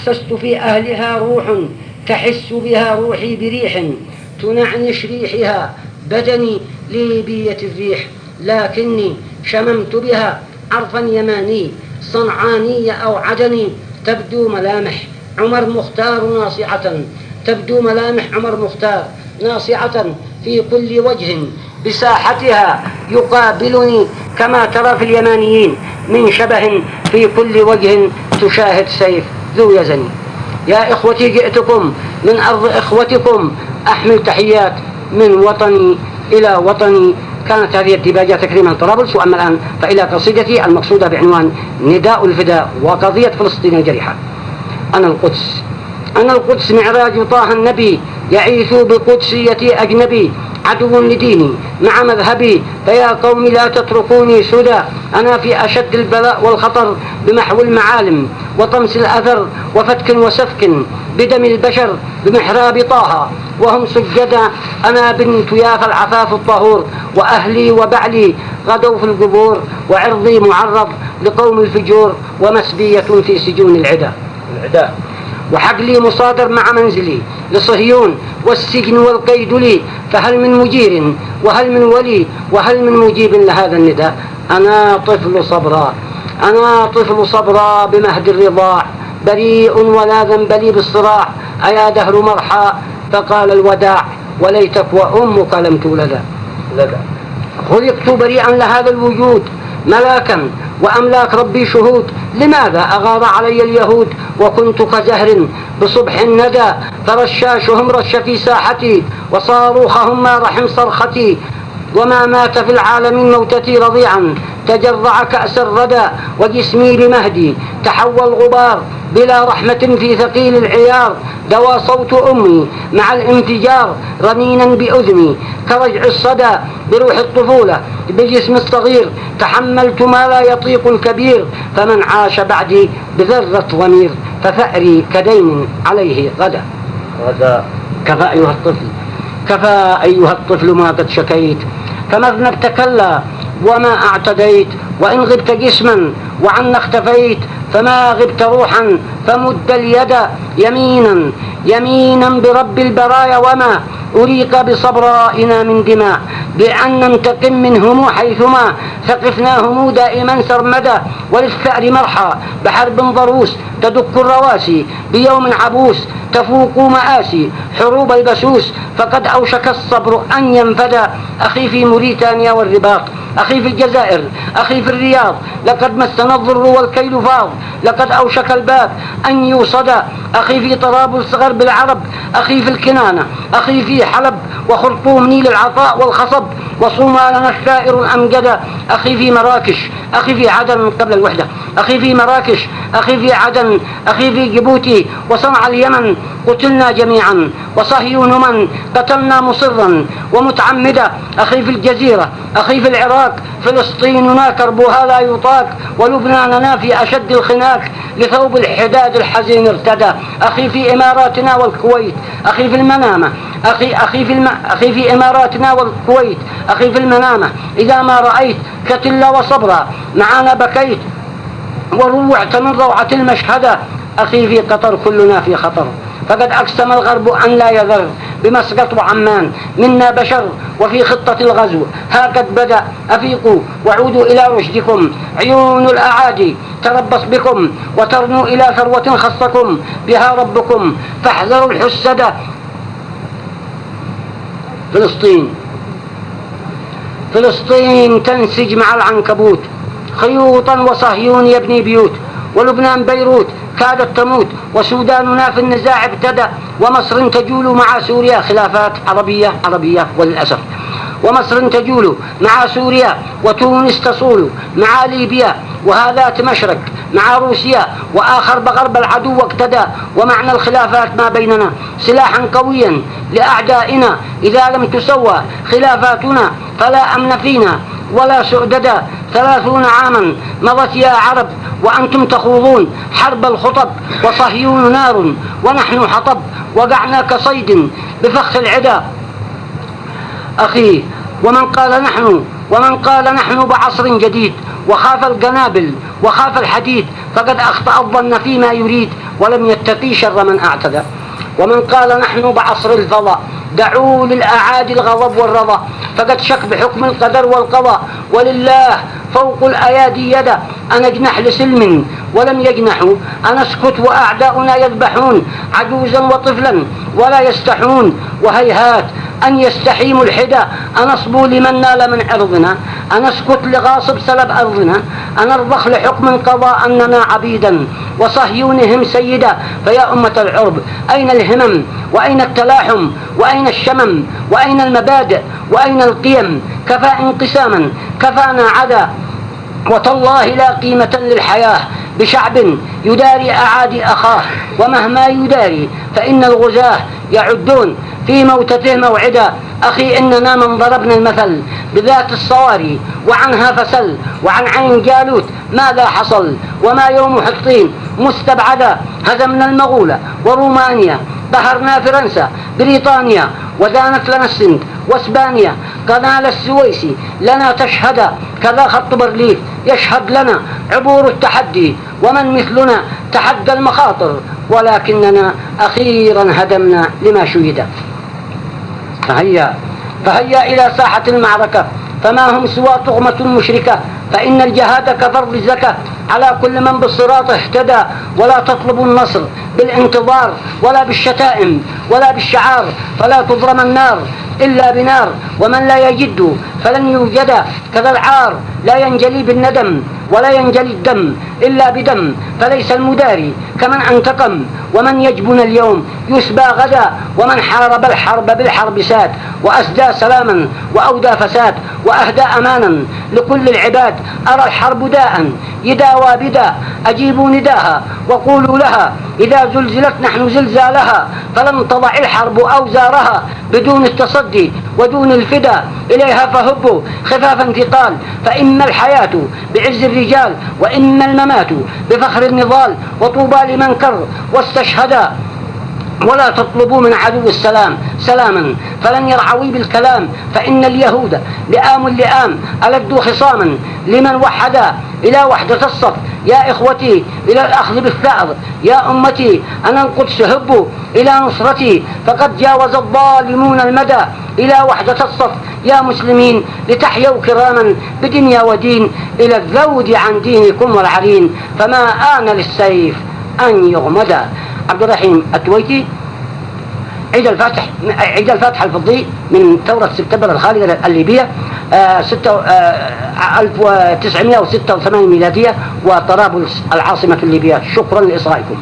أحسست في أهلها روح تحس بها روحي بريح تنعنش ريحها بدني ليبية الريح، لكني شممت بها عرفا يماني صنعاني أو عدني. تبدو ملامح عمر مختار ناصعة، تبدو ملامح عمر مختار ناصعة في كل وجه بساحتها يقابلني، كما ترى في اليمانيين من شبه في كل وجه تشاهد سيف ذو يزن. يا إخوتي جئتكم من أرض إخوتكم أحمل تحيات من وطني إلى وطني. كانت هذه الديباجة تكريما طرابلس. وأما الآن فإلى قصيدتي المقصودة بعنوان نداء الفداء وقضية فلسطين الجريحة. أنا القدس معراج طه النبي، يعيث بقدسيتي أجنبي عدو لديني مع مذهبي، فيا قوم لا تتركوني سدى. أنا في أشد البلاء والخطر بمحو المعالم وطمس الأثر وفتك وسفك بدم البشر بمحراب طه وهم سجدا. أنا بنت يافا العفاف الطهور، وأهلي وبعلي غدوا في القبور، وعرضي معرض لقوم الفجور ومسبية في سجون العدا. وحقلي مصادر مع منزلي لصهيون والسجن والقيد لي، فهل من مجير وهل من ولي وهل من مجيب لهذا النداء. أنا طفل صبرا بمهد الرضاع، بريء ولا ذنب لي بالصراع. أيا دهر مرحى فقال الوداع، وليتك وأمك لم تولدا. خلقت بريئا لهذا الوجود ملاكا وأملاك ربي شهود. لماذا أغار علي اليهود وكنت كزهر بصبح الندى، فرشاشهم رش في ساحتي وصاروخهم ما رحم صرختي. وما مات في العالمين موتتي رضيعا، تجرع كأس الردى وجسمي لمهدي تحول غبار بلا رحمة في ثقيل العيار. دوى صوت أمي مع الانفجار رنينا بأذني كرجع الصدى. بروح الطفولة بجسم الصغير تحملت ما لا يطيق الكبير، فمن عاش بعدي بذرة ضمير فثأري كدين عليه غدا. كفى أيها الطفل ما قد شكيت، فما اذنبت كلا وما اعتديت. وإن غبت جسما وعنا اختفيت، فما غبت روحا فمد اليد يمينا برب البرايا. وما أريق بصبرائنا من دماء، بأن ننتقم منهم حيثما ثقفناهم دائما سرمدا. وللثأر مرحى بحرب ضروس تدك الرواسي، بيوم عبوس تفوق مآسي حروب البسوس. فقد أوشك الصبر أن ينفدى، أخي في موريتانيا والرباط، أخي في الجزائر، أخي في الرياض. لقد مسنا الضر والكيل فاض، لقد أوشك الباب أن يوصد. أخي في طرابلس غرب العرب، أخي في الكنانة، أخي في حلب وخرطوم نيل العطاء والخصب، وصومالنا الثائر الأمجد. أخي في مراكش، أخي في عدن قبل الوحدة، أخي في مراكش، أخي في عدن، أخي في جيبوتي وصنع اليمن. قتلنا جميعا وصهيون من قتلنا مصرا ومتعمدا. أخي في الجزيرة، أخي في العراق، فلسطيننا كربها لا يطاق، ولبناننا في أشد الخناق لثوب الحداد الحزين ارتدى. أخي في إماراتنا والكويت، أخي في المنامة، أخي في إماراتنا والكويت، أخي في المنامة. إذا ما رأيت كتلة وصبرا معنا بكيت، وروعت من روعة المشهدة. أخي في قطر كلنا في خطر، فقد أقسم الغرب أن لا يذر بمسقط وعمان منا بشر. وفي خطة الغزو ها قد بدأ، أفيقوا وعودوا إلى رشدكم. عيون الأعادي تربص بكم، وترنوا إلى ثروة خصكم بها ربكم، فاحذروا الحسد. فلسطين تنسج مع العنكبوت خيوطا، وصهيون يبني بيوت، ولبنان بيروت كادت تموت، وسوداننا في النزاع ابتدى. ومصر تجول مع سوريا خلافات عربية وللأسف. ومصر تجول مع سوريا، وتونس تصول مع ليبيا، وهذا مشرق مع روسيا، وآخر بغرب العدو اقتدى. ومعنى الخلافات ما بيننا سلاحا قويا لأعدائنا، إذا لم تسوى خلافاتنا فلا أمن فينا ولا سؤددا. 30 عاما مضت يا عرب وأنتم تخوضون حرب الخطب، وصهيون نار ونحن حطب، وقعنا كصيد بفخ العدا. أخي ومن قال نحن بعصر جديد، وخاف القنابل وخاف الحديد فقد أخطأ الظن فيما يريد ولم يتقي شر من أعتدى. ومن قال نحن بعصر الفضاء دعوا للأعادي الغضب والرضا فقد شك بحكم القدر والقضاء. ولله فوق الأيادي يدا أنجنح لسلم ولم يجنحوا، أنسكت وأعداؤنا يذبحون عجوزا وطفلا ولا يستحون. وهيهات أن يستحيم الحدى أنصبوا لمن نال من عرضنا، أنسكت لغاصب سلب أرضنا، أنرضخ لحكم قضى أننا عبيدا وصهيونهم سيدا. فيا أمة العرب أين الهمم وأين التلاحم وأين الشمم وأين المبادئ وأين القيم؟ كفى انقساما كفانا عدا، وتالله لا قيمة للحياة بشعب يداري أعادي أخاه. ومهما يداري فإن الغزاة يعدون في موتته موعدا. أخي إننا من ضربنا المثل بذات الصواري وعنها فسل، وعن عين جالوت ماذا حصل؟ وما يوم حطين مستبعدا. هزمنا المغول ورومانيا، بهرنا فرنسا بريطانيا، ودانت لنا السند واسبانيا. قناة السويسي لنا تشهد، كذا خط برليف يشهد لنا عبور التحدي. ومن مثلنا تحدى المخاطر، ولكننا أخيرا هدمنا لما شهد. فهيا إلى ساحة المعركة، فما هم سوى طغمة مشركة. فإن الجهاد كفرض الزكاة على كل من بالصراط اهتدى. ولا تطلبوا النصر بالانتظار ولا بالشتائم ولا بالشعار، فلا تضرم النار إلا بنار، ومن لا يجد فلن يوجد. كذا العار لا ينجلي بالندم ولا ينجلي الدم إلا بدم. فليس المداري كمن انتقم، ومن يجبن اليوم يسبى غدا. ومن حارب الحرب بالحرب ساد، وأسدى سلاما وأودى فساد، وأهدى أمانا لكل العباد. أرى الحرب داء يداوى بدا، أجيبوا نداها وقولوا لها إذا زلزلت نحن زلزالها. فلم تضع الحرب أوزارها بدون التصدي ودون الفدا إليها، فهبوا خفاف انتقال. فإما الحياة بعز الرجال، وإما الممات بفخر النضال. وطوبى لمن كر واستشهدا، ولا تطلبوا من عدو السلام سلاما فلن يرعوي بالكلام. فإن اليهود لئام ألدوا خصاما لمن وحدا. إلى وحدة الصف يا إخوتي، إلى الأخذ بالثأر يا أمتي. أنا القدس هبوا إلى نصرتي، فقد جاوز الظالمون المدى. إلى وحدة الصف يا مسلمين، لتحيوا كراما بدنيا ودين. إلى الذود عن دينكم والعرين، فما آن للسيف أن يغمدا. عبد الرحيم التويتي، عيد الفتح الفضي من ثورة سبتمبر الخالدة الليبية 1986 ميلادية، وطرابلس العاصمة الليبية. شكرا لإصغائكم.